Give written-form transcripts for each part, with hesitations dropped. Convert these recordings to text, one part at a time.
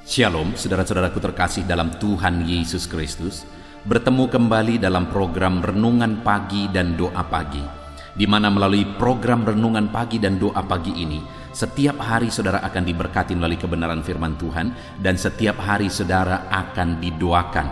Shalom, saudara-saudaraku terkasih dalam Tuhan Yesus Kristus. Bertemu kembali dalam program Renungan Pagi dan Doa Pagi, di mana melalui program Renungan Pagi dan Doa Pagi ini, setiap hari saudara akan diberkati melalui kebenaran firman Tuhan, dan setiap hari saudara akan didoakan.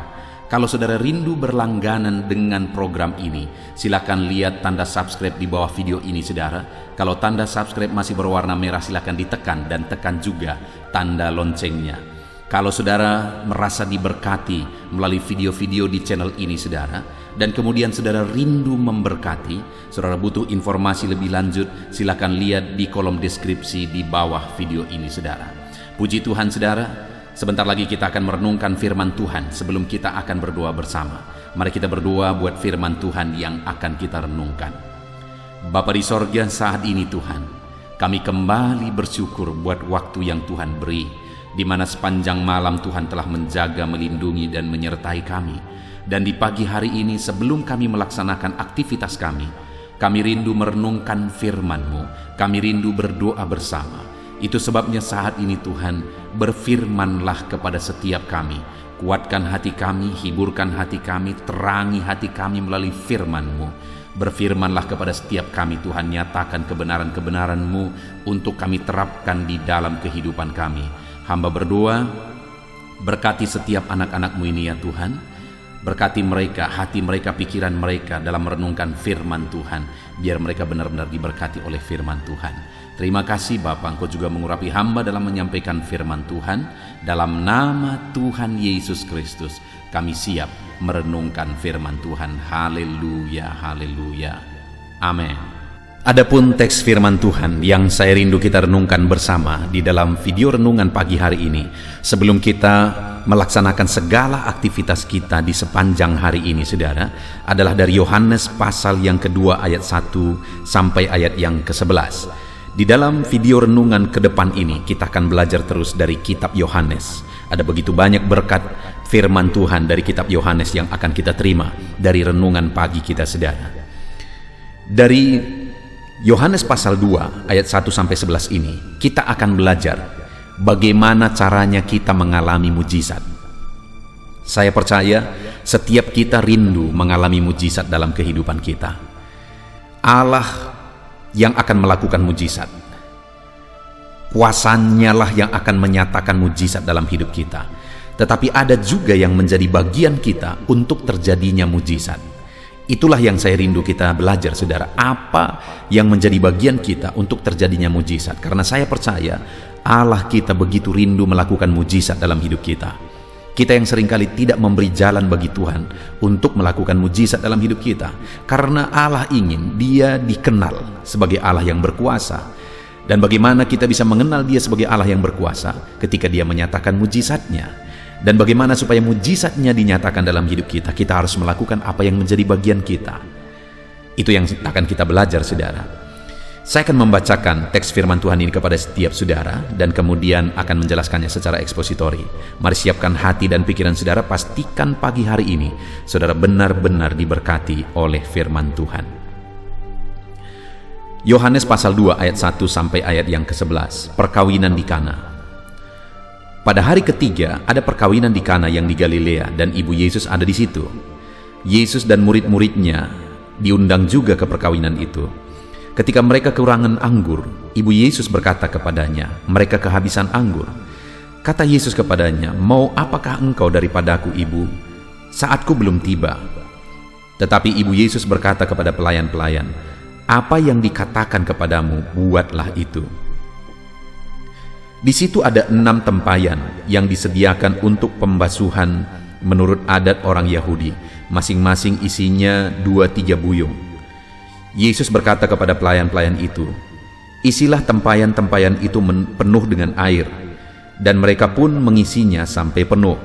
Kalau saudara rindu berlangganan dengan program ini, silakan lihat tanda subscribe di bawah video ini saudara. Kalau tanda subscribe masih berwarna merah, silakan ditekan dan tekan juga tanda loncengnya. Kalau saudara merasa diberkati melalui video-video di channel ini saudara, dan kemudian saudara rindu memberkati, saudara butuh informasi lebih lanjut, silakan lihat di kolom deskripsi di bawah video ini saudara. Puji Tuhan saudara, sebentar lagi kita akan merenungkan firman Tuhan. Sebelum kita akan berdoa bersama, mari kita berdoa buat firman Tuhan yang akan kita renungkan. Bapa di sorga, saat ini Tuhan, kami kembali bersyukur buat waktu yang Tuhan beri, di mana sepanjang malam Tuhan telah menjaga, melindungi, dan menyertai kami. Dan di pagi hari ini sebelum kami melaksanakan aktivitas kami rindu merenungkan firman-Mu, kami rindu berdoa bersama. Itu sebabnya saat ini Tuhan, berfirmanlah kepada setiap kami. Kuatkan hati kami, hiburkan hati kami, terangi hati kami melalui firman-Mu. Berfirmanlah kepada setiap kami Tuhan, nyatakan kebenaran-kebenaran-Mu untuk kami terapkan di dalam kehidupan kami. Hamba berdoa, berkati setiap anak-anak-Mu ini ya Tuhan. Berkati mereka, hati mereka, pikiran mereka dalam merenungkan firman Tuhan, biar mereka benar-benar diberkati oleh firman Tuhan. Terima kasih Bapa, Engkau juga mengurapi hamba dalam menyampaikan firman Tuhan. Dalam nama Tuhan Yesus Kristus, kami siap merenungkan firman Tuhan. Haleluya, haleluya, amin. Adapun teks firman Tuhan yang saya rindu kita renungkan bersama di dalam video renungan pagi hari ini, sebelum kita melaksanakan segala aktivitas kita di sepanjang hari ini saudara, adalah dari Yohanes pasal yang kedua ayat 1 sampai ayat yang ke-11. Di dalam video renungan ke depan ini kita akan belajar terus dari kitab Yohanes. Ada begitu banyak berkat firman Tuhan dari kitab Yohanes yang akan kita terima dari renungan pagi kita saudara. Dari Yohanes pasal 2 ayat 1 sampai 11 ini kita akan belajar bagaimana caranya kita mengalami mujizat. Saya percaya setiap kita rindu mengalami mujizat dalam kehidupan kita. Allah yang akan melakukan mujizat. Kuasanya lah yang akan menyatakan mujizat dalam hidup kita. Tetapi ada juga yang menjadi bagian kita untuk terjadinya mujizat. Itulah yang saya rindu kita belajar saudara, apa yang menjadi bagian kita untuk terjadinya mujizat. Karena saya percaya Allah kita begitu rindu melakukan mujizat dalam hidup kita. Kita yang seringkali tidak memberi jalan bagi Tuhan untuk melakukan mujizat dalam hidup kita. Karena Allah ingin Dia dikenal sebagai Allah yang berkuasa. Dan bagaimana kita bisa mengenal Dia sebagai Allah yang berkuasa ketika Dia menyatakan mujizatnya. Dan bagaimana supaya mujizatnya dinyatakan dalam hidup kita, kita harus melakukan apa yang menjadi bagian kita. Itu yang akan kita belajar saudara. Saya akan membacakan teks firman Tuhan ini kepada setiap saudara, dan kemudian akan menjelaskannya secara ekspositori. Mari siapkan hati dan pikiran saudara, pastikan pagi hari ini saudara benar-benar diberkati oleh firman Tuhan. Yohanes pasal 2 ayat 1 sampai ayat yang ke-11, perkawinan di Kana. Pada hari ketiga ada perkawinan di Kana yang di Galilea, dan ibu Yesus ada di situ. Yesus dan murid-muridnya diundang juga ke perkawinan itu. Ketika mereka kekurangan anggur, ibu Yesus berkata kepadanya, mereka kehabisan anggur. Kata Yesus kepadanya, mau apakah engkau daripadaku ibu? Saatku belum tiba. Tetapi ibu Yesus berkata kepada pelayan-pelayan, apa yang dikatakan kepadamu, buatlah itu. Di situ ada 6 tempayan yang disediakan untuk pembasuhan menurut adat orang Yahudi, masing-masing isinya 2-3 buyung. Yesus berkata kepada pelayan-pelayan itu, isilah tempayan-tempayan itu penuh dengan air, dan mereka pun mengisinya sampai penuh.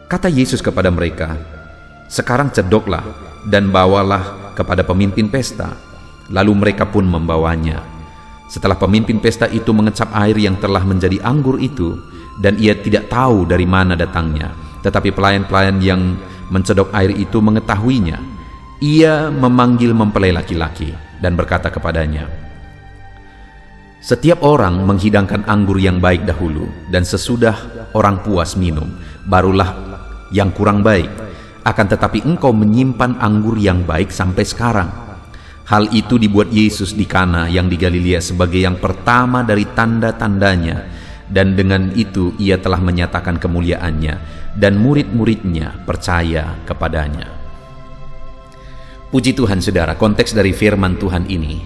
Kata Yesus kepada mereka, sekarang cedoklah dan bawalah kepada pemimpin pesta. Lalu mereka pun membawanya. Setelah pemimpin pesta itu mengecap air yang telah menjadi anggur itu, dan ia tidak tahu dari mana datangnya, tetapi pelayan-pelayan yang mencedok air itu mengetahuinya. Ia memanggil mempelai laki-laki dan berkata kepadanya, Setiap orang menghidangkan anggur yang baik dahulu, dan sesudah orang puas minum, barulah yang kurang baik. Akan tetapi engkau menyimpan anggur yang baik sampai sekarang. Hal itu dibuat Yesus di Kana yang di Galilea sebagai yang pertama dari tanda-tandanya, dan dengan itu ia telah menyatakan kemuliaannya, dan murid-muridnya percaya kepadanya. Puji Tuhan saudara, konteks dari firman Tuhan ini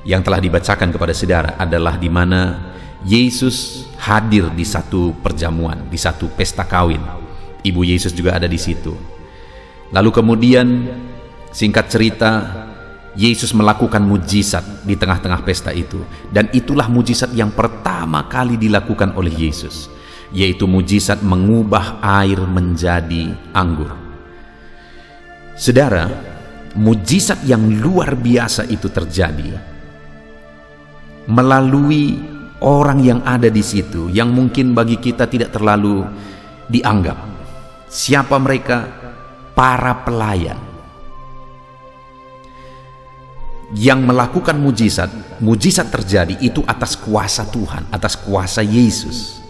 yang telah dibacakan kepada saudara adalah di mana Yesus hadir di satu perjamuan, di satu pesta kawin. Ibu Yesus juga ada di situ. Lalu kemudian singkat cerita, Yesus melakukan mujizat di tengah-tengah pesta itu, dan itulah mujizat yang pertama kali dilakukan oleh Yesus, yaitu mujizat mengubah air menjadi anggur. Saudara, mujizat yang luar biasa itu terjadi melalui orang yang ada di situ, yang mungkin bagi kita tidak terlalu dianggap. Siapa mereka? Para pelayan yang melakukan mujizat. Mujizat terjadi itu atas kuasa Tuhan, atas kuasa Yesus.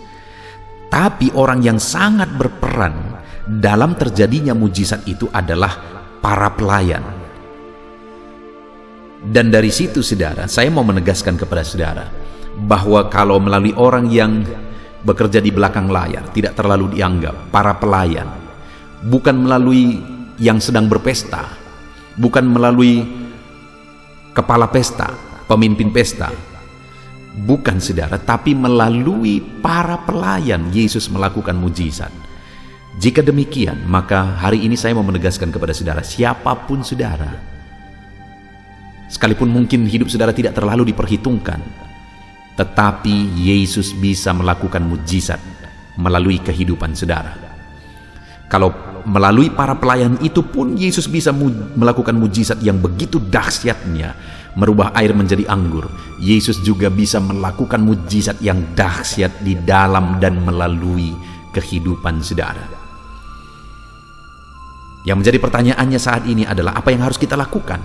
Tapi orang yang sangat berperan dalam terjadinya mujizat itu adalah para pelayan. Dan dari situ saudara, saya mau menegaskan kepada saudara bahwa kalau melalui orang yang bekerja di belakang layar tidak terlalu dianggap, para pelayan, bukan melalui yang sedang berpesta, bukan melalui kepala pesta, pemimpin pesta, bukan saudara, tapi melalui para pelayan Yesus melakukan mujizat. Jika demikian, maka hari ini saya mau menegaskan kepada saudara, siapapun saudara, sekalipun mungkin hidup saudara tidak terlalu diperhitungkan, tetapi Yesus bisa melakukan mujizat melalui kehidupan saudara. Kalau melalui para pelayan itu pun Yesus bisa melakukan mujizat yang begitu dahsyatnya, merubah air menjadi anggur. Yesus juga bisa melakukan mujizat yang dahsyat di dalam dan melalui kehidupan saudara. Yang menjadi pertanyaannya saat ini adalah apa yang harus kita lakukan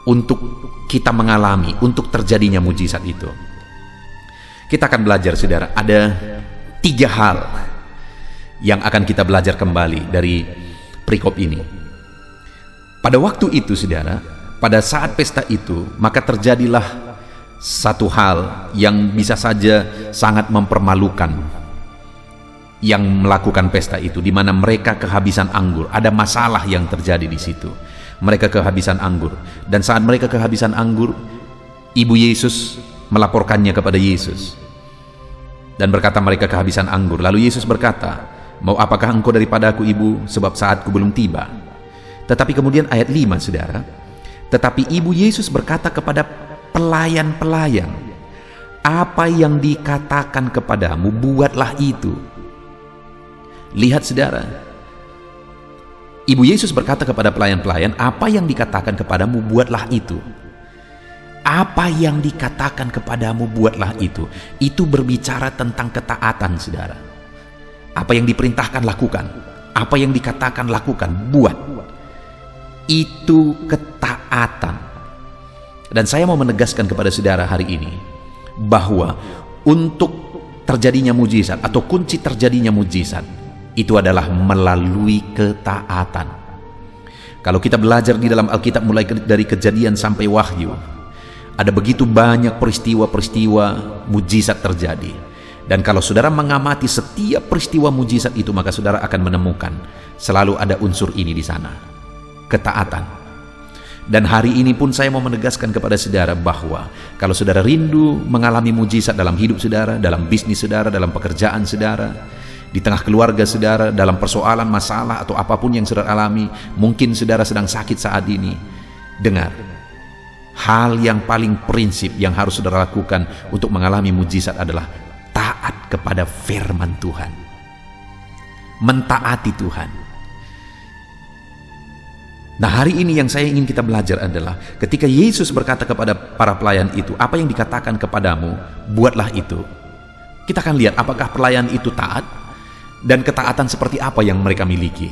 untuk kita mengalami, untuk terjadinya mujizat itu. Kita akan belajar saudara, ada 3 hal yang akan kita belajar kembali dari perikop ini. Pada waktu itu saudara, pada saat pesta itu, maka terjadilah satu hal yang bisa saja sangat mempermalukan yang melakukan pesta itu, di mana mereka kehabisan anggur. Ada masalah yang terjadi di situ. Mereka kehabisan anggur, dan saat mereka kehabisan anggur, ibu Yesus melaporkannya kepada Yesus dan berkata mereka kehabisan anggur. Lalu Yesus berkata, "Mau apakah engkau daripada aku, ibu, sebab saatku belum tiba?" Tetapi kemudian ayat 5 saudara, tetapi ibu Yesus berkata kepada pelayan-pelayan, "Apa yang dikatakan kepadamu, buatlah itu." Lihat saudara, ibu Yesus berkata kepada pelayan-pelayan, "Apa yang dikatakan kepadamu, buatlah itu." Apa yang dikatakan kepadamu, buatlah itu. Itu berbicara tentang ketaatan saudara. Apa yang diperintahkan lakukan, apa yang dikatakan lakukan, buat. Itu ketaatan. Dan saya mau menegaskan kepada saudara hari ini bahwa untuk terjadinya mujizat atau kunci terjadinya mujizat itu adalah melalui ketaatan. Kalau kita belajar di dalam Alkitab mulai dari Kejadian sampai Wahyu, ada begitu banyak peristiwa-peristiwa mujizat terjadi. Dan kalau saudara mengamati setiap peristiwa mujizat itu, maka saudara akan menemukan selalu ada unsur ini di sana, ketaatan. Dan hari ini pun saya mau menegaskan kepada saudara bahwa kalau saudara rindu mengalami mujizat dalam hidup saudara, dalam bisnis saudara, dalam pekerjaan saudara, di tengah keluarga saudara, dalam persoalan, masalah atau apapun yang saudara alami, mungkin saudara sedang sakit saat ini, dengar, hal yang paling prinsip yang harus saudara lakukan untuk mengalami mujizat adalah taat kepada firman Tuhan, mentaati Tuhan. Nah, hari ini yang saya ingin kita belajar adalah ketika Yesus berkata kepada para pelayan itu, "Apa yang dikatakan kepadamu, buatlah itu." Kita akan lihat apakah pelayan itu taat dan ketaatan seperti apa yang mereka miliki.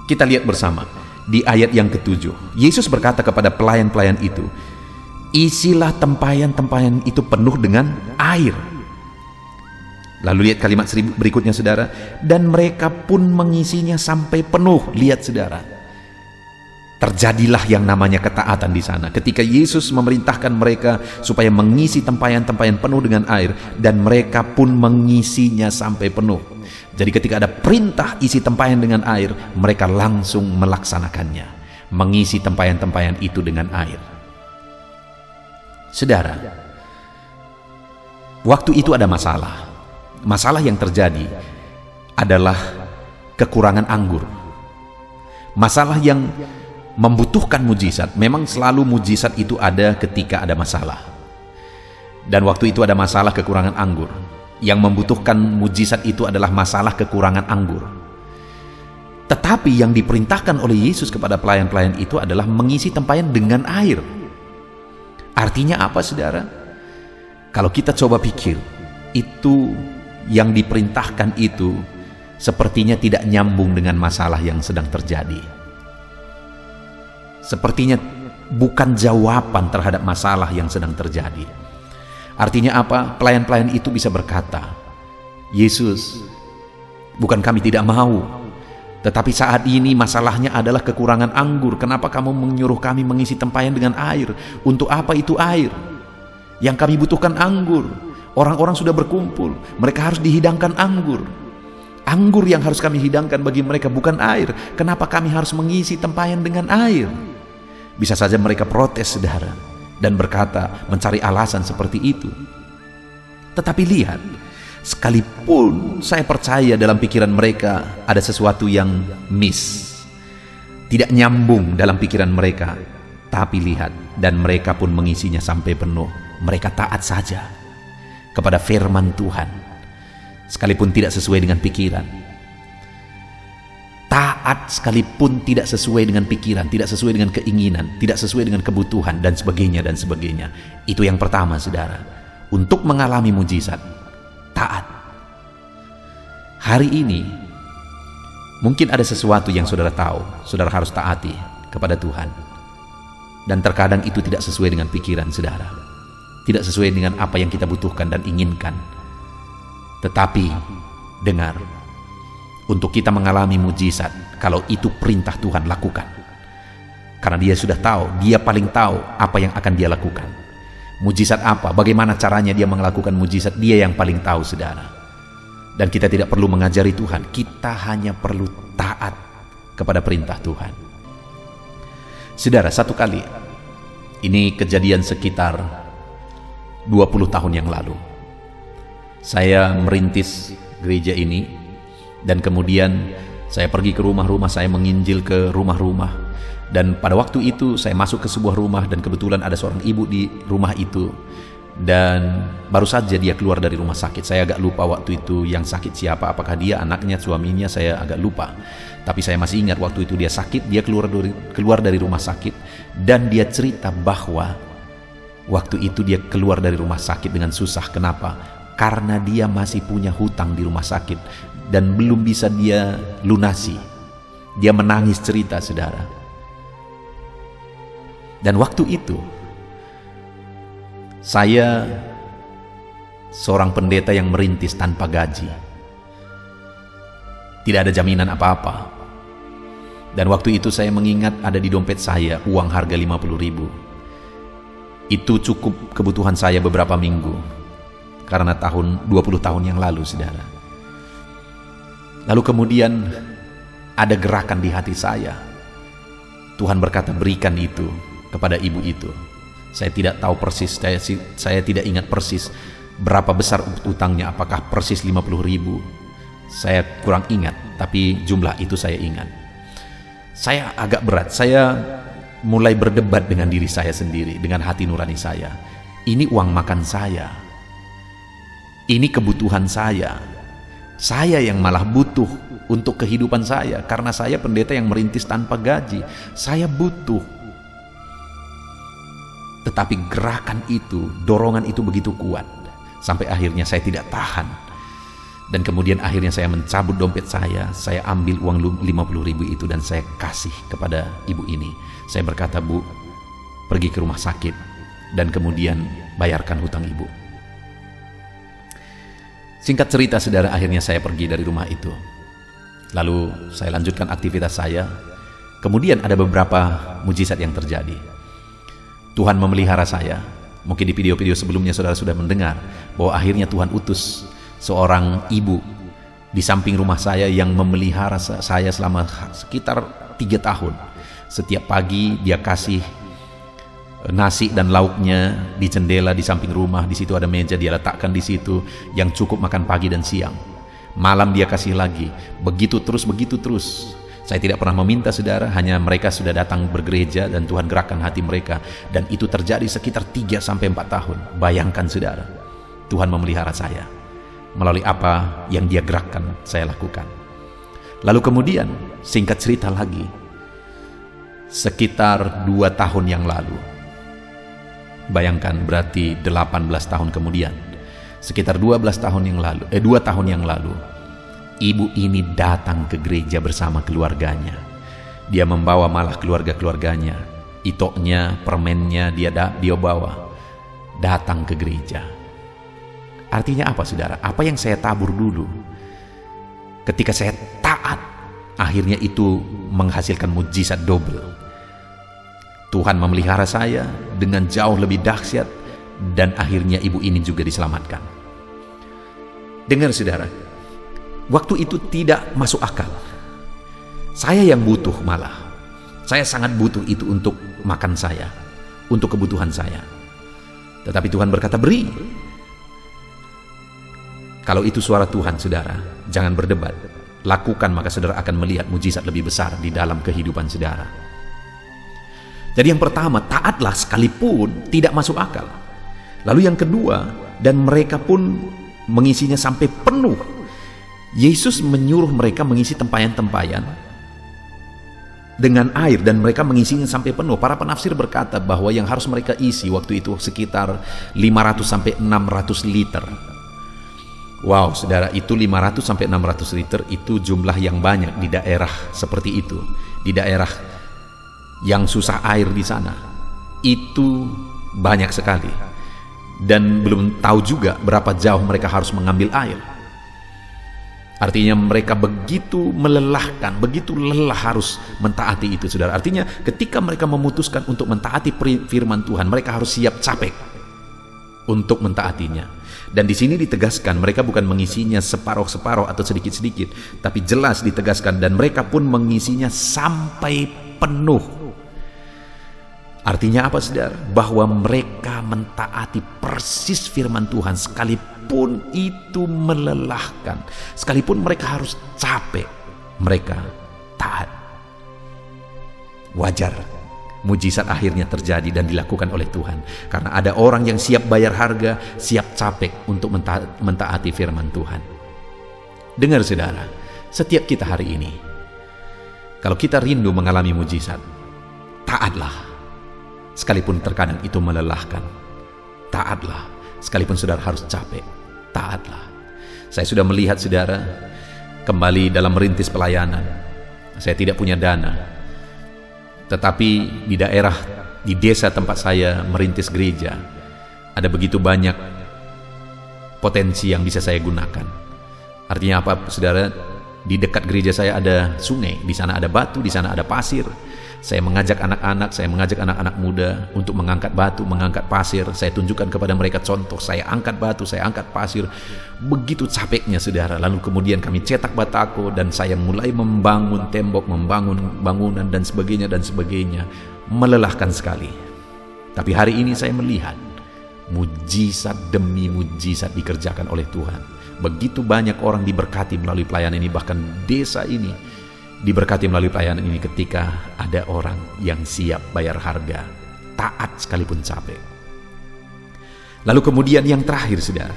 Kita lihat bersama di ayat yang ke-7. Yesus berkata kepada pelayan-pelayan itu, "Isilah tempayan-tempayan itu penuh dengan air." Lalu lihat kalimat berikutnya saudara, dan mereka pun mengisinya sampai penuh. Lihat saudara, terjadilah yang namanya ketaatan di sana. Ketika Yesus memerintahkan mereka supaya mengisi tempayan-tempayan penuh dengan air, dan mereka pun mengisinya sampai penuh. Jadi ketika ada perintah isi tempayan dengan air, mereka langsung melaksanakannya, mengisi tempayan-tempayan itu dengan air. Saudara, waktu itu ada masalah. Masalah yang terjadi adalah kekurangan anggur. Masalah yang membutuhkan mujizat. Memang selalu mujizat itu ada ketika ada masalah. Dan waktu itu ada masalah kekurangan anggur. Yang membutuhkan mujizat itu adalah masalah kekurangan anggur. Tetapi yang diperintahkan oleh Yesus kepada pelayan-pelayan itu adalah mengisi tempayan dengan air. Artinya apa saudara? Kalau kita coba pikir, itu yang diperintahkan itu sepertinya tidak nyambung dengan masalah yang sedang terjadi. Sepertinya bukan jawaban terhadap masalah yang sedang terjadi. Artinya apa? Pelayan-pelayan itu bisa berkata, Yesus, bukan kami tidak mau, tetapi saat ini masalahnya adalah kekurangan anggur. Kenapa kamu menyuruh kami mengisi tempayan dengan air? Untuk apa itu air? Yang kami butuhkan anggur. Orang-orang sudah berkumpul, mereka harus dihidangkan anggur. Anggur yang harus kami hidangkan bagi mereka, bukan air. Kenapa kami harus mengisi tempayan dengan air? Bisa saja mereka protes saudara, dan berkata, mencari alasan seperti itu. Tetapi lihat, sekalipun saya percaya dalam pikiran mereka ada sesuatu yang tidak nyambung dalam pikiran mereka, tapi lihat, dan mereka pun mengisinya sampai penuh. Mereka taat saja kepada firman Tuhan, sekalipun tidak sesuai dengan pikiran. Taat sekalipun tidak sesuai dengan pikiran, tidak sesuai dengan keinginan, tidak sesuai dengan kebutuhan, dan sebagainya dan sebagainya. Itu yang pertama saudara. Untuk mengalami mujizat, taat. Hari ini mungkin ada sesuatu yang saudara tahu, saudara harus taati kepada Tuhan, dan terkadang itu tidak sesuai dengan pikiran saudara, tidak sesuai dengan apa yang kita butuhkan dan inginkan. Tetapi dengar, untuk kita mengalami mujizat, kalau itu perintah Tuhan, lakukan. Karena dia sudah tahu, dia paling tahu apa yang akan dia lakukan. Mujizat apa, bagaimana caranya dia melakukan mujizat, dia yang paling tahu saudara. Dan kita tidak perlu mengajari Tuhan, kita hanya perlu taat kepada perintah Tuhan. Saudara, satu kali, ini kejadian sekitar 20 tahun yang lalu, saya merintis gereja ini, dan kemudian saya pergi ke rumah-rumah, saya menginjil ke rumah-rumah. Dan pada waktu itu saya masuk ke sebuah rumah, dan kebetulan ada seorang ibu di rumah itu, dan baru saja dia keluar dari rumah sakit. Saya agak lupa waktu itu yang sakit siapa, apakah dia, anaknya, suaminya, saya agak lupa. Tapi saya masih ingat waktu itu dia sakit, dia keluar dari rumah sakit, dan dia cerita bahwa waktu itu dia keluar dari rumah sakit dengan susah. Kenapa? Karena dia masih punya hutang di rumah sakit dan belum bisa dia lunasi. Dia menangis cerita saudara. Dan waktu itu saya seorang pendeta yang merintis tanpa gaji. Tidak ada jaminan apa-apa. Dan waktu itu saya mengingat ada di dompet saya uang harga 50.000. Itu cukup kebutuhan saya beberapa minggu, karena 20 tahun yang lalu saudara. Lalu kemudian ada gerakan di hati saya. Tuhan berkata, berikan itu kepada ibu itu. Saya tidak tahu persis, saya tidak ingat persis berapa besar utangnya, apakah persis 50.000. Saya kurang ingat, tapi jumlah itu saya ingat. Saya agak berat, saya mulai berdebat dengan diri saya sendiri, dengan hati nurani saya. Ini uang makan saya, ini kebutuhan saya yang malah butuh untuk kehidupan saya, karena saya pendeta yang merintis tanpa gaji. Saya butuh. Tetapi gerakan itu, dorongan itu begitu kuat, sampai akhirnya saya tidak tahan. Dan kemudian akhirnya saya mencabut dompet saya ambil uang 50.000 itu dan saya kasih kepada ibu ini. Saya berkata, Bu, pergi ke rumah sakit dan kemudian bayarkan hutang ibu. Singkat cerita saudara, akhirnya saya pergi dari rumah itu. Lalu saya lanjutkan aktivitas saya. Kemudian ada beberapa mujizat yang terjadi. Tuhan memelihara saya. Mungkin di video-video sebelumnya saudara sudah mendengar bahwa akhirnya Tuhan utus seorang ibu di samping rumah saya yang memelihara saya selama sekitar 3 tahun. Setiap pagi dia kasih nasi dan lauknya di jendela di samping rumah. Di situ ada meja, dia letakkan di situ yang cukup makan pagi dan siang. Malam dia kasih lagi. Begitu terus. Saya tidak pernah meminta saudara, hanya mereka sudah datang bergereja dan Tuhan gerakkan hati mereka. Dan itu terjadi sekitar 3-4 tahun. Bayangkan saudara, Tuhan memelihara saya. Melalui apa yang dia gerakkan, saya lakukan. Lalu kemudian, singkat cerita lagi, sekitar 2 tahun yang lalu, bayangkan berarti 18 tahun kemudian, sekitar 2 tahun yang lalu, ibu ini datang ke gereja bersama keluarganya. Dia membawa malah keluarga-keluarganya, itoknya, permennya dia bawa datang ke gereja. Artinya apa saudara? Apa yang saya tabur dulu, ketika saya taat, akhirnya itu menghasilkan mujizat double. Tuhan memelihara saya dengan jauh lebih dahsyat, dan akhirnya ibu ini juga diselamatkan. Dengar saudara, waktu itu tidak masuk akal. Saya yang butuh malah. Saya sangat butuh itu untuk makan saya, untuk kebutuhan saya. Tetapi Tuhan berkata, beri. Kalau itu suara Tuhan saudara, jangan berdebat. Lakukan, maka saudara akan melihat mujizat lebih besar di dalam kehidupan saudara. Jadi yang pertama, taatlah sekalipun tidak masuk akal. Lalu yang kedua, dan mereka pun mengisinya sampai penuh. Yesus menyuruh mereka mengisi tempayan-tempayan dengan air, dan mereka mengisinya sampai penuh. Para penafsir berkata bahwa yang harus mereka isi waktu itu sekitar 500-600 liter. Wow saudara, itu 500-600 liter itu jumlah yang banyak di daerah seperti itu. Di daerah yang susah air di sana, itu banyak sekali. Dan belum tahu juga berapa jauh mereka harus mengambil air. Artinya mereka begitu melelahkan, begitu lelah harus mentaati itu saudara. Artinya ketika mereka memutuskan untuk mentaati firman Tuhan, mereka harus siap capek untuk mentaatinya. Dan di sini ditegaskan mereka bukan mengisinya separuh-separuh atau sedikit-sedikit, tapi jelas ditegaskan dan mereka pun mengisinya sampai penuh. Artinya apa saudara? Bahwa mereka mentaati persis firman Tuhan sekalipun itu melelahkan, sekalipun mereka harus capek, mereka taat. Wajar mujizat akhirnya terjadi dan dilakukan oleh Tuhan, karena ada orang yang siap bayar harga, siap capek untuk mentaati firman Tuhan. Dengar saudara, setiap kita hari ini, kalau kita rindu mengalami mujizat, taatlah. Sekalipun terkadang itu melelahkan, taatlah. Sekalipun saudara harus capek, taatlah. Saya sudah melihat saudara kembali dalam merintis pelayanan. Saya tidak punya dana, tetapi di desa tempat saya merintis gereja, ada begitu banyak potensi yang bisa saya gunakan. Artinya apa saudara? Di dekat gereja saya ada sungai, di sana ada batu, di sana ada pasir. Saya mengajak anak-anak muda untuk mengangkat batu, mengangkat pasir. Saya tunjukkan kepada mereka contoh, saya angkat batu, saya angkat pasir. Begitu capeknya saudara. Lalu kemudian kami cetak batako dan saya mulai membangun tembok, membangun bangunan dan sebagainya. Melelahkan sekali. Tapi hari ini saya melihat mujizat demi mujizat dikerjakan oleh Tuhan. Begitu banyak orang diberkati melalui pelayanan ini, bahkan desa ini diberkati melalui pelayanan ini ketika ada orang yang siap bayar harga, taat sekalipun capek. Lalu kemudian yang terakhir saudara,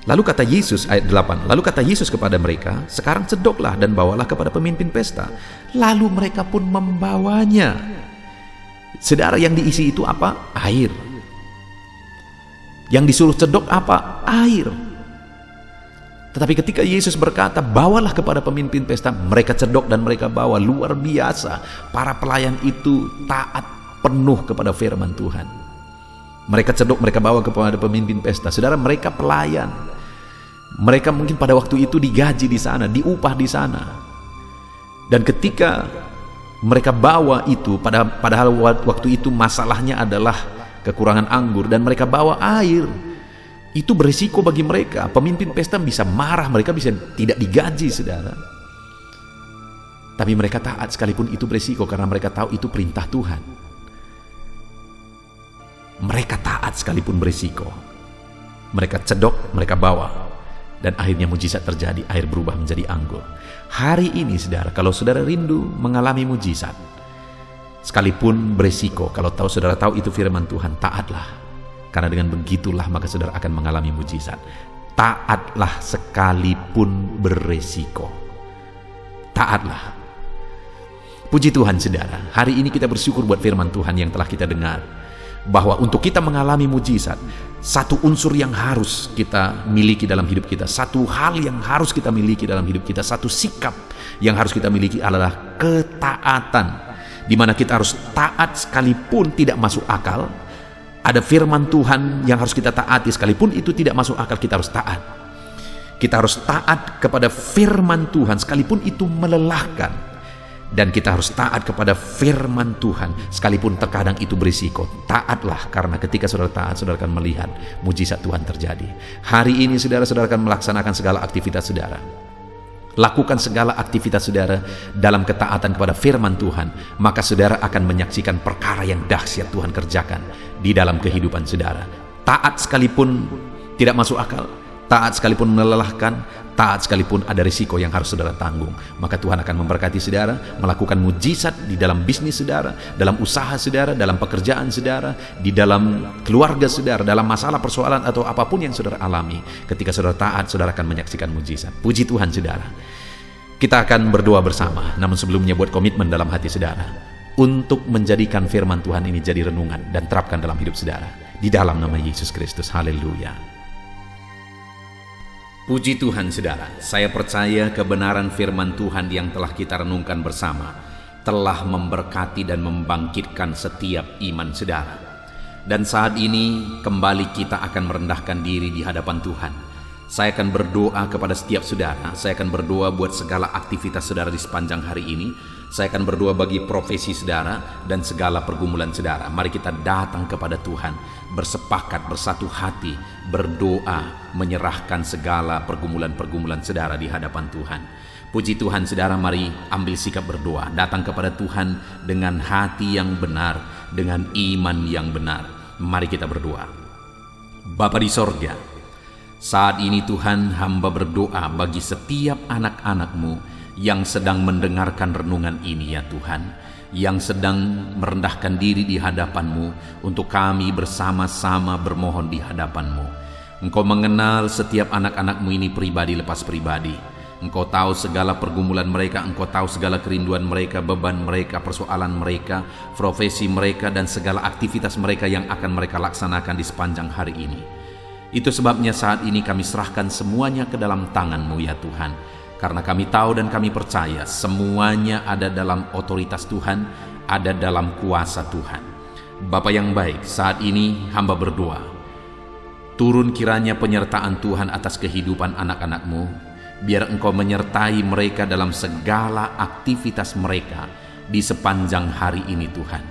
lalu kata Yesus ayat 8, lalu kata Yesus kepada mereka, sekarang cedoklah dan bawalah kepada pemimpin pesta. Lalu mereka pun membawanya. Saudara, yang diisi itu apa? Air. Yang disuruh cedok apa? Air. Tetapi ketika Yesus berkata, bawalah kepada pemimpin pesta, mereka cedok dan mereka bawa. Luar biasa, para pelayan itu taat penuh kepada firman Tuhan. Mereka cedok, mereka bawa kepada pemimpin pesta. Saudara, mereka pelayan. Mereka mungkin pada waktu itu digaji di sana, diupah di sana. Dan ketika mereka bawa itu, padahal waktu itu masalahnya adalah kekurangan anggur, dan mereka bawa air, itu berisiko bagi mereka. Pemimpin pesta bisa marah, mereka bisa tidak digaji, saudara. Tapi mereka taat sekalipun itu berisiko, karena mereka tahu itu perintah Tuhan. Mereka taat sekalipun berisiko. Mereka cedok, mereka bawa. Dan akhirnya mujizat terjadi, air berubah menjadi anggur. Hari ini, saudara, kalau saudara rindu mengalami mujizat, sekalipun berisiko, kalau saudara tahu itu firman Tuhan, taatlah. Karena dengan begitulah maka saudara akan mengalami mujizat. Taatlah sekalipun berisiko. Taatlah. Puji Tuhan, saudara. Hari ini kita bersyukur buat firman Tuhan yang telah kita dengar. Bahwa untuk kita mengalami mujizat, satu unsur yang harus kita miliki dalam hidup kita, satu hal yang harus kita miliki dalam hidup kita, satu sikap yang harus kita miliki adalah ketaatan. Di mana kita harus taat sekalipun tidak masuk akal. Ada firman Tuhan yang harus kita taati, sekalipun itu tidak masuk akal, kita harus taat. Kita harus taat kepada firman Tuhan sekalipun itu melelahkan. Dan kita harus taat kepada firman Tuhan sekalipun terkadang itu berisiko. Taatlah, karena ketika saudara taat, saudara akan melihat mujizat Tuhan terjadi. Hari ini saudara akan melaksanakan segala aktivitas saudara. Lakukan segala aktivitas saudara dalam ketaatan kepada firman Tuhan, maka saudara akan menyaksikan perkara yang dahsyat Tuhan kerjakan di dalam kehidupan saudara. Taat sekalipun tidak masuk akal, taat sekalipun melelahkan, taat sekalipun ada risiko yang harus saudara tanggung, maka Tuhan akan memberkati saudara melakukan mujizat di dalam bisnis saudara, dalam usaha saudara, dalam pekerjaan saudara, di dalam keluarga saudara, dalam masalah persoalan atau apapun yang saudara alami. Ketika saudara taat, saudara akan menyaksikan mujizat. Puji Tuhan, saudara. Kita akan berdoa bersama, namun sebelumnya buat komitmen dalam hati saudara untuk menjadikan firman Tuhan ini jadi renungan dan terapkan dalam hidup saudara. Di dalam nama Yesus Kristus. Haleluya. Puji Tuhan, saudara. Saya percaya kebenaran firman Tuhan yang telah kita renungkan bersama telah memberkati dan membangkitkan setiap iman saudara. Dan saat ini kembali kita akan merendahkan diri di hadapan Tuhan. Saya akan berdoa kepada setiap saudara. Saya akan berdoa buat segala aktivitas saudara di sepanjang hari ini. Saya akan berdoa bagi profesi saudara dan segala pergumulan saudara. Mari kita datang kepada Tuhan, bersepakat, bersatu hati, berdoa, menyerahkan segala pergumulan-pergumulan saudara di hadapan Tuhan. Puji Tuhan, saudara, mari ambil sikap berdoa. Datang kepada Tuhan dengan hati yang benar, dengan iman yang benar. Mari kita berdoa. Bapa di sorga, saat ini Tuhan, hamba berdoa bagi setiap anak-anak-Mu yang sedang mendengarkan renungan ini, ya Tuhan, yang sedang merendahkan diri di hadapan-Mu untuk kami bersama-sama bermohon di hadapan-Mu. Engkau mengenal setiap anak-anak-Mu ini pribadi lepas pribadi. Engkau tahu segala pergumulan mereka, Engkau tahu segala kerinduan mereka, beban mereka, persoalan mereka, profesi mereka, dan segala aktivitas mereka yang akan mereka laksanakan di sepanjang hari ini. Itu sebabnya saat ini kami serahkan semuanya ke dalam tangan-Mu, ya Tuhan. Karena kami tahu dan kami percaya semuanya ada dalam otoritas Tuhan, ada dalam kuasa Tuhan. Bapa yang baik, saat ini hamba berdoa, turun kiranya penyertaan Tuhan atas kehidupan anak-anak-Mu, biar Engkau menyertai mereka dalam segala aktivitas mereka di sepanjang hari ini, Tuhan.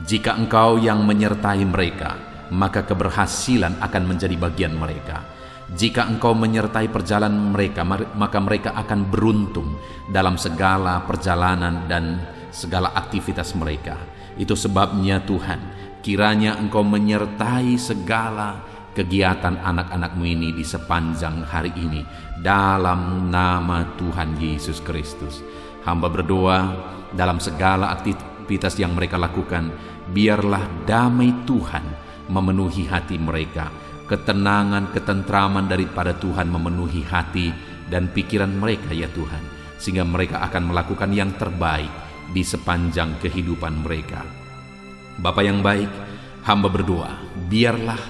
Jika Engkau yang menyertai mereka, maka keberhasilan akan menjadi bagian mereka. Jika Engkau menyertai perjalanan mereka, maka mereka akan beruntung dalam segala perjalanan dan segala aktivitas mereka. Itu sebabnya Tuhan, kiranya Engkau menyertai segala kegiatan anak-anak-Mu ini di sepanjang hari ini. Dalam nama Tuhan Yesus Kristus, hamba berdoa dalam segala aktivitas yang mereka lakukan, biarlah damai Tuhan memenuhi hati mereka. Ketenangan, ketentraman daripada Tuhan memenuhi hati dan pikiran mereka, ya Tuhan, sehingga mereka akan melakukan yang terbaik di sepanjang kehidupan mereka. Bapa yang baik, hamba berdoa, biarlah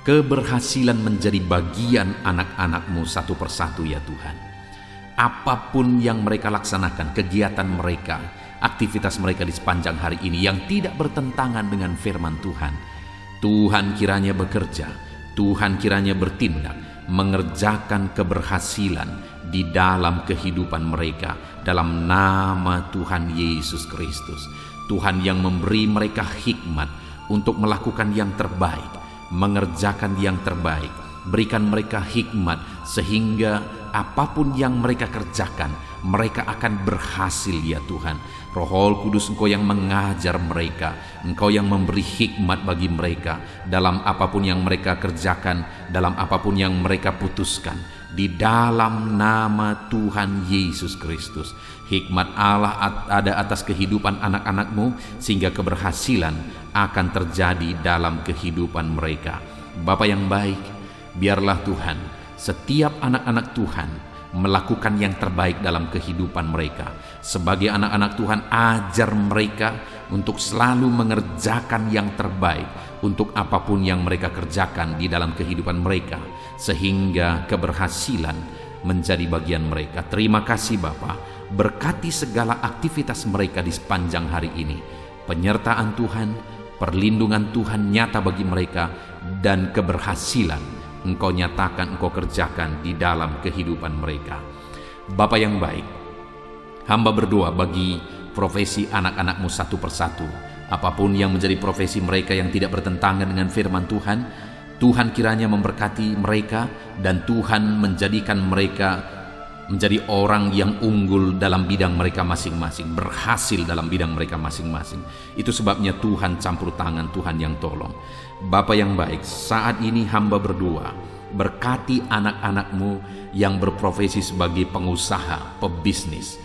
keberhasilan menjadi bagian anak-anak-Mu satu persatu, ya Tuhan. Apapun yang mereka laksanakan, kegiatan mereka, aktivitas mereka di sepanjang hari ini yang tidak bertentangan dengan firman Tuhan, Tuhan kiranya bekerja, Tuhan kiranya bertindak, mengerjakan keberhasilan di dalam kehidupan mereka dalam nama Tuhan Yesus Kristus. Tuhan yang memberi mereka hikmat untuk melakukan yang terbaik, mengerjakan yang terbaik. Berikan mereka hikmat sehingga apapun yang mereka kerjakan, mereka akan berhasil ya Tuhan. Roh Kudus, Engkau yang mengajar mereka, Engkau yang memberi hikmat bagi mereka dalam apapun yang mereka kerjakan, dalam apapun yang mereka putuskan. Di dalam nama Tuhan Yesus Kristus, hikmat Allah ada atas kehidupan anak-anak-Mu sehingga keberhasilan akan terjadi dalam kehidupan mereka. Bapa yang baik, biarlah Tuhan setiap anak-anak Tuhan melakukan yang terbaik dalam kehidupan mereka. Sebagai anak-anak Tuhan, ajar mereka untuk selalu mengerjakan yang terbaik untuk apapun yang mereka kerjakan di dalam kehidupan mereka, sehingga keberhasilan menjadi bagian mereka. Terima kasih Bapa, berkati segala aktivitas mereka di sepanjang hari ini. Penyertaan Tuhan, perlindungan Tuhan nyata bagi mereka, dan keberhasilan Engkau nyatakan, Engkau kerjakan di dalam kehidupan mereka. Bapa yang baik, hamba berdoa bagi profesi anak-anak-Mu satu persatu. Apapun yang menjadi profesi mereka yang tidak bertentangan dengan firman Tuhan, Tuhan kiranya memberkati mereka dan Tuhan menjadikan mereka menjadi orang yang unggul dalam bidang mereka masing-masing, berhasil dalam bidang mereka masing-masing. Itu sebabnya Tuhan campur tangan, Tuhan yang tolong. Bapa yang baik, saat ini hamba berdoa, berkati anak-anak-Mu yang berprofesi sebagai pengusaha, pebisnis.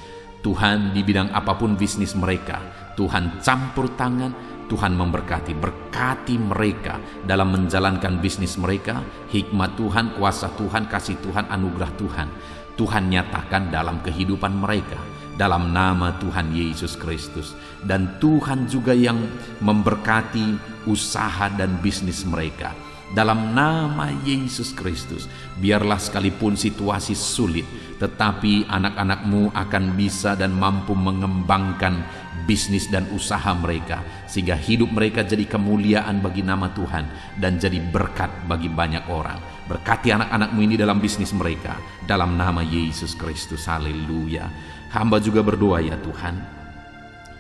Tuhan, di bidang apapun bisnis mereka, Tuhan campur tangan, Tuhan memberkati. Berkati mereka dalam menjalankan bisnis mereka, hikmat Tuhan, kuasa Tuhan, kasih Tuhan, anugerah Tuhan. Tuhan nyatakan dalam kehidupan mereka, dalam nama Tuhan Yesus Kristus. Dan Tuhan juga yang memberkati usaha dan bisnis mereka. Dalam nama Yesus Kristus, biarlah sekalipun situasi sulit, tetapi anak-anak-Mu akan bisa dan mampu mengembangkan bisnis dan usaha mereka, sehingga hidup mereka jadi kemuliaan bagi nama Tuhan dan jadi berkat bagi banyak orang. Berkati anak-anak-Mu ini dalam bisnis mereka, dalam nama Yesus Kristus. Haleluya. Hamba juga berdoa ya Tuhan,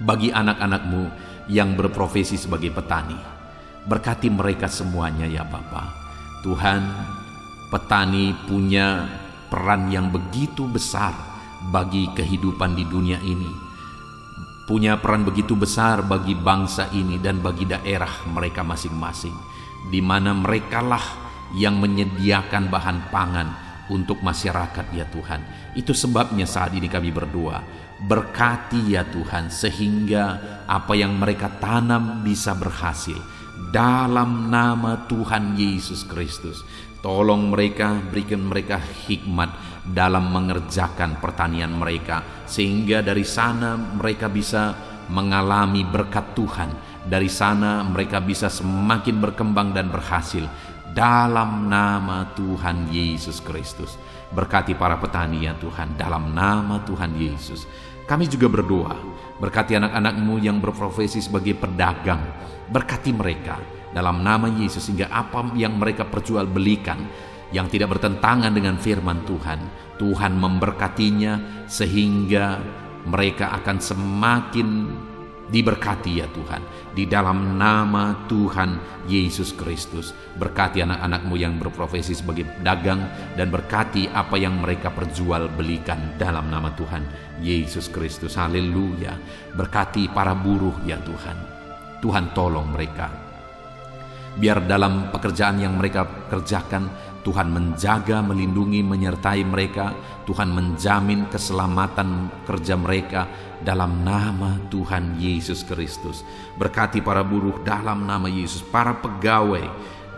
bagi anak-anak-Mu yang berprofesi sebagai petani. Berkati mereka semuanya ya Bapa. Tuhan, petani punya peran yang begitu besar bagi kehidupan di dunia ini. Punya peran begitu besar bagi bangsa ini dan bagi daerah mereka masing-masing, di mana merekalah yang menyediakan bahan pangan untuk masyarakat ya Tuhan. Itu sebabnya saat ini kami berdoa, berkati ya Tuhan, sehingga apa yang mereka tanam bisa berhasil. Dalam nama Tuhan Yesus Kristus, tolong mereka, berikan mereka hikmat dalam mengerjakan pertanian mereka, sehingga dari sana mereka bisa mengalami berkat Tuhan. Dari sana mereka bisa semakin berkembang dan berhasil. Dalam nama Tuhan Yesus Kristus, berkati para petani ya Tuhan, dalam nama Tuhan Yesus. Kami juga berdoa, berkati anak-anak-Mu yang berprofesi sebagai pedagang. Berkati mereka dalam nama Yesus, sehingga apa yang mereka perjualbelikan yang tidak bertentangan dengan firman Tuhan, Tuhan memberkatinya sehingga mereka akan semakin diberkati ya Tuhan. Di dalam nama Tuhan Yesus Kristus, berkati anak-anak-Mu yang berprofesi sebagai pedagang, dan berkati apa yang mereka perjualbelikan dalam nama Tuhan Yesus Kristus. Haleluya. Berkati para buruh ya Tuhan. Tuhan tolong mereka, biar dalam pekerjaan yang mereka kerjakan, Tuhan menjaga, melindungi, menyertai mereka. Tuhan menjamin keselamatan kerja mereka dalam nama Tuhan Yesus Kristus. Berkati para buruh dalam nama Yesus, para pegawai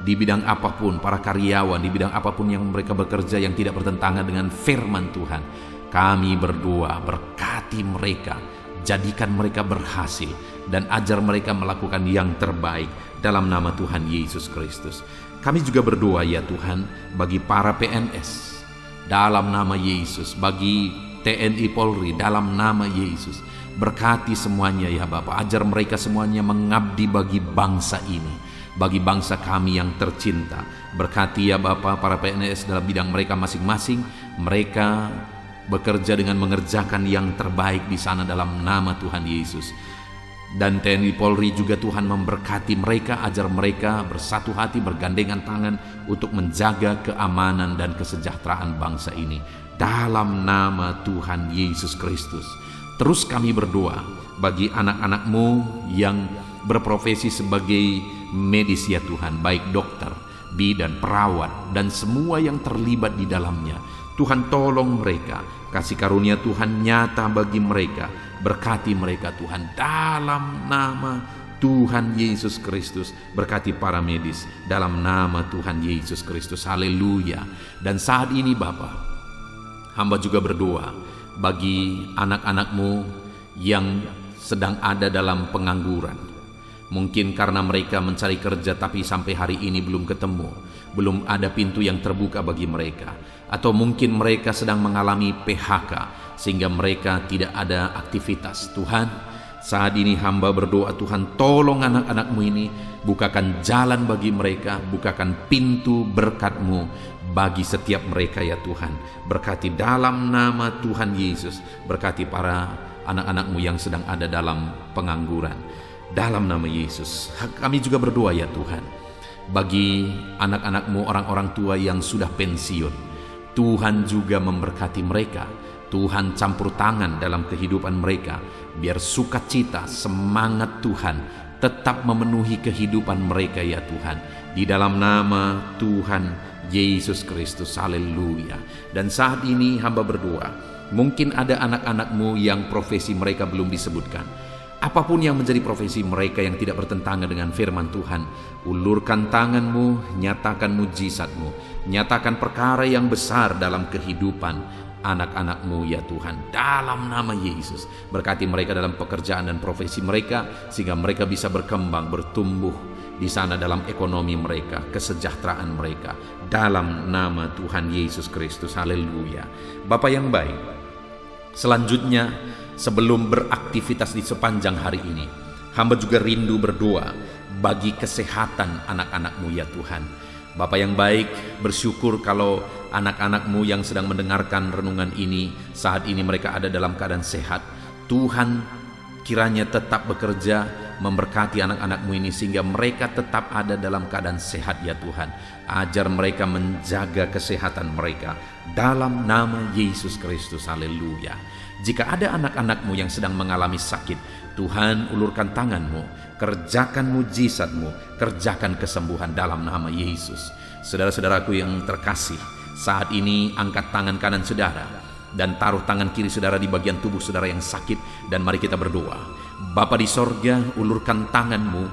di bidang apapun, para karyawan di bidang apapun yang mereka bekerja yang tidak bertentangan dengan firman Tuhan. Kami berdoa, berkati mereka, jadikan mereka berhasil, dan ajar mereka melakukan yang terbaik dalam nama Tuhan Yesus Kristus. Kami juga berdoa ya Tuhan bagi para PNS dalam nama Yesus, bagi TNI Polri dalam nama Yesus. Berkati semuanya ya Bapa, ajar mereka semuanya mengabdi bagi bangsa ini bagi bangsa kami yang tercinta. Berkati ya Bapa para PNS dalam bidang mereka masing-masing. Mereka bekerja dengan mengerjakan yang terbaik di sana dalam nama Tuhan Yesus. Dan TNI Polri juga Tuhan memberkati mereka, ajar mereka bersatu hati, bergandengan tangan untuk menjaga keamanan dan kesejahteraan bangsa ini. Dalam nama Tuhan Yesus Kristus. Terus kami berdoa bagi anak-anak-Mu yang berprofesi sebagai medis ya Tuhan, baik dokter, bidan, perawat, dan semua yang terlibat di dalamnya. Tuhan tolong mereka, kasih karunia Tuhan nyata bagi mereka, berkati mereka Tuhan dalam nama Tuhan Yesus Kristus. Berkati para medis dalam nama Tuhan Yesus Kristus. Haleluya. Dan saat ini Bapa, hamba juga berdoa bagi anak-anak-Mu yang sedang ada dalam pengangguran. Mungkin karena mereka mencari kerja tapi sampai hari ini belum ketemu, belum ada pintu yang terbuka bagi mereka. Atau mungkin mereka sedang mengalami PHK sehingga mereka tidak ada aktivitas. Tuhan, saat ini hamba berdoa, Tuhan tolong anak-anak-Mu ini, bukakan jalan bagi mereka, bukakan pintu berkat-Mu bagi setiap mereka ya Tuhan. Berkati dalam nama Tuhan Yesus, berkati para anak-anak-Mu yang sedang ada dalam pengangguran. Dalam nama Yesus, kami juga berdoa ya Tuhan, bagi anak-anak-Mu orang-orang tua yang sudah pensiun. Tuhan juga memberkati mereka. Tuhan campur tangan dalam kehidupan mereka, biar sukacita, semangat Tuhan tetap memenuhi kehidupan mereka ya Tuhan. Di dalam nama Tuhan Yesus Kristus, haleluya. Dan saat ini hamba berdoa, mungkin ada anak-anak-Mu yang profesi mereka belum disebutkan. Apapun yang menjadi profesi mereka yang tidak bertentangan dengan firman Tuhan, ulurkan tangan-Mu, nyatakan mujizat-Mu, nyatakan perkara yang besar dalam kehidupan anak-anak-Mu ya Tuhan. Dalam nama Yesus, berkati mereka dalam pekerjaan dan profesi mereka, sehingga mereka bisa berkembang, bertumbuh di sana dalam ekonomi mereka, kesejahteraan mereka. Dalam nama Tuhan Yesus Kristus, haleluya. Bapa yang baik, selanjutnya sebelum beraktivitas di sepanjang hari ini, hamba juga rindu berdoa bagi kesehatan anak-anak-Mu ya Tuhan. Bapa yang baik, bersyukur kalau anak-anak-Mu yang sedang mendengarkan renungan ini, saat ini mereka ada dalam keadaan sehat. Tuhan kiranya tetap bekerja, memberkati anak-anak-Mu ini sehingga mereka tetap ada dalam keadaan sehat ya Tuhan. Ajar mereka menjaga kesehatan mereka dalam nama Yesus Kristus, haleluya. Jika ada anak-anak-Mu yang sedang mengalami sakit, Tuhan ulurkan tangan-Mu, kerjakan mujizat-Mu, kerjakan kesembuhan dalam nama Yesus. Saudara-saudaraku yang terkasih, saat ini angkat tangan kanan saudara dan taruh tangan kiri saudara di bagian tubuh saudara yang sakit, dan mari kita berdoa. Bapa di sorga, ulurkan tangan-Mu,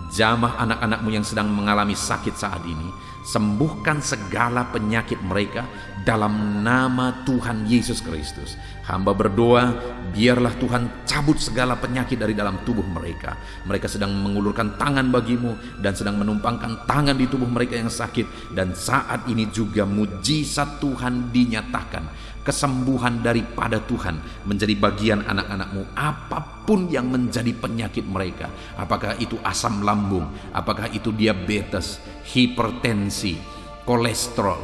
jamah anak-anak-Mu yang sedang mengalami sakit saat ini, sembuhkan segala penyakit mereka dalam nama Tuhan Yesus Kristus. Hamba berdoa, biarlah Tuhan cabut segala penyakit dari dalam tubuh mereka. Mereka sedang mengulurkan tangan bagi-Mu dan sedang menumpangkan tangan di tubuh mereka yang sakit. Dan saat ini juga mujizat Tuhan dinyatakan, kesembuhan daripada Tuhan menjadi bagian anak-anak-Mu. Apapun yang menjadi penyakit mereka, apakah itu asam lambung, apakah itu diabetes, hipertensi, kolesterol,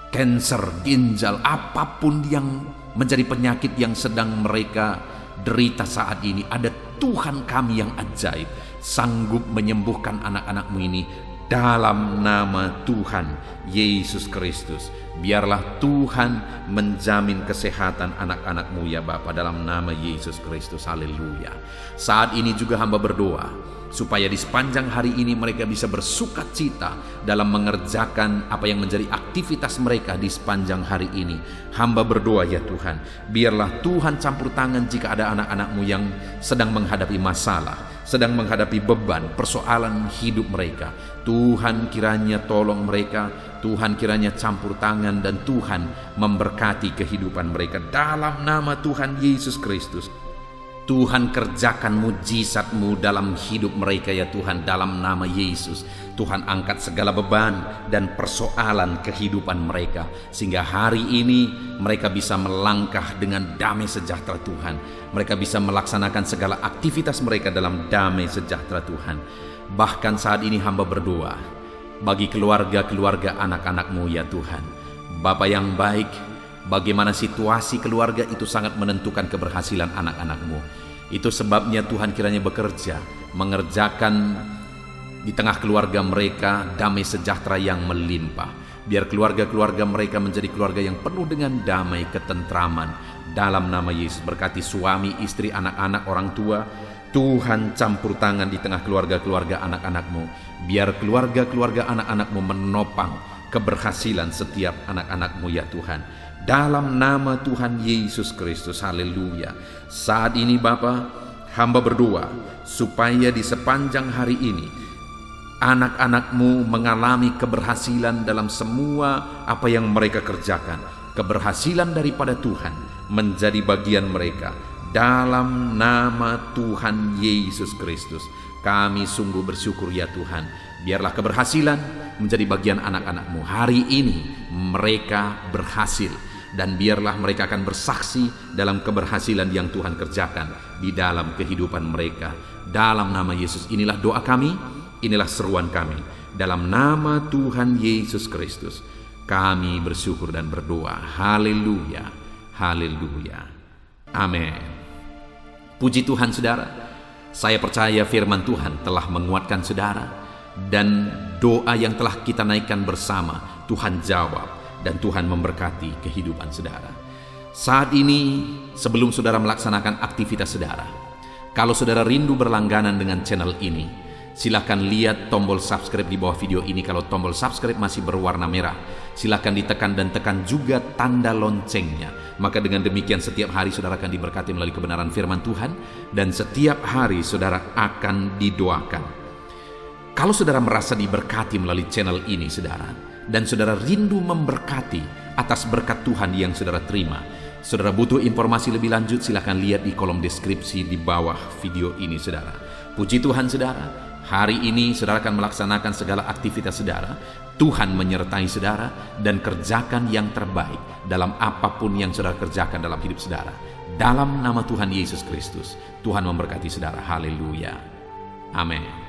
kanker ginjal, apapun yang menjadi penyakit yang sedang mereka derita saat ini, ada Tuhan kami yang ajaib, sanggup menyembuhkan anak-anak-Mu ini dalam nama Tuhan Yesus Kristus. Biarlah Tuhan menjamin kesehatan anak-anak-Mu ya Bapa, dalam nama Yesus Kristus, haleluya. Saat ini juga hamba berdoa supaya di sepanjang hari ini mereka bisa bersukacita dalam mengerjakan apa yang menjadi aktivitas mereka di sepanjang hari ini. Hamba berdoa ya Tuhan, biarlah Tuhan campur tangan jika ada anak-anak-Mu yang sedang menghadapi masalah, sedang menghadapi beban, persoalan hidup mereka. Tuhan kiranya tolong mereka, Tuhan kiranya campur tangan, dan Tuhan memberkati kehidupan mereka dalam nama Tuhan Yesus Kristus. Tuhan kerjakan mujizat-Mu dalam hidup mereka ya Tuhan, dalam nama Yesus. Tuhan angkat segala beban dan persoalan kehidupan mereka, sehingga hari ini mereka bisa melangkah dengan damai sejahtera Tuhan. Mereka bisa melaksanakan segala aktivitas mereka dalam damai sejahtera Tuhan. Bahkan saat ini hamba berdoa bagi keluarga-keluarga anak-anak-Mu ya Tuhan. Bapa yang baik, bagaimana situasi keluarga itu sangat menentukan keberhasilan anak-anak-Mu. Itu sebabnya Tuhan kiranya bekerja, mengerjakan di tengah keluarga mereka damai sejahtera yang melimpah. Biar keluarga-keluarga mereka menjadi keluarga yang penuh dengan damai ketentraman. Dalam nama Yesus, berkati suami, istri, anak-anak, orang tua. Tuhan campur tangan di tengah keluarga-keluarga anak-anak-Mu. Biar keluarga-keluarga anak-anak-Mu menopang keberhasilan setiap anak-anak-Mu ya Tuhan. Dalam nama Tuhan Yesus Kristus, haleluya. Saat ini Bapa, hamba berdoa supaya di sepanjang hari ini anak-anak-Mu mengalami keberhasilan dalam semua apa yang mereka kerjakan. Keberhasilan daripada Tuhan menjadi bagian mereka. Dalam nama Tuhan Yesus Kristus, kami sungguh bersyukur ya Tuhan. Biarlah keberhasilan menjadi bagian anak-anak-Mu. Hari ini mereka berhasil. Dan biarlah mereka akan bersaksi dalam keberhasilan yang Tuhan kerjakan di dalam kehidupan mereka. Dalam nama Yesus, inilah doa kami, inilah seruan kami. Dalam nama Tuhan Yesus Kristus, kami bersyukur dan berdoa. Haleluya, haleluya, amin. Puji Tuhan saudara, saya percaya firman Tuhan telah menguatkan saudara. Dan doa yang telah kita naikkan bersama, Tuhan jawab. Dan Tuhan memberkati kehidupan saudara. Saat ini, sebelum saudara melaksanakan aktivitas saudara, kalau saudara rindu berlangganan dengan channel ini, silakan lihat tombol subscribe di bawah video ini. Kalau tombol subscribe masih berwarna merah, silakan ditekan dan tekan juga tanda loncengnya. Maka dengan demikian setiap hari saudara akan diberkati melalui kebenaran firman Tuhan, dan setiap hari saudara akan didoakan. Kalau saudara merasa diberkati melalui channel ini saudara, dan saudara rindu memberkati atas berkat Tuhan yang saudara terima, saudara butuh informasi lebih lanjut, silakan lihat di kolom deskripsi di bawah video ini saudara. Puji Tuhan saudara, hari ini saudara akan melaksanakan segala aktivitas saudara. Tuhan menyertai saudara dan kerjakan yang terbaik dalam apapun yang saudara kerjakan dalam hidup saudara. Dalam nama Tuhan Yesus Kristus, Tuhan memberkati saudara. Haleluya, amin.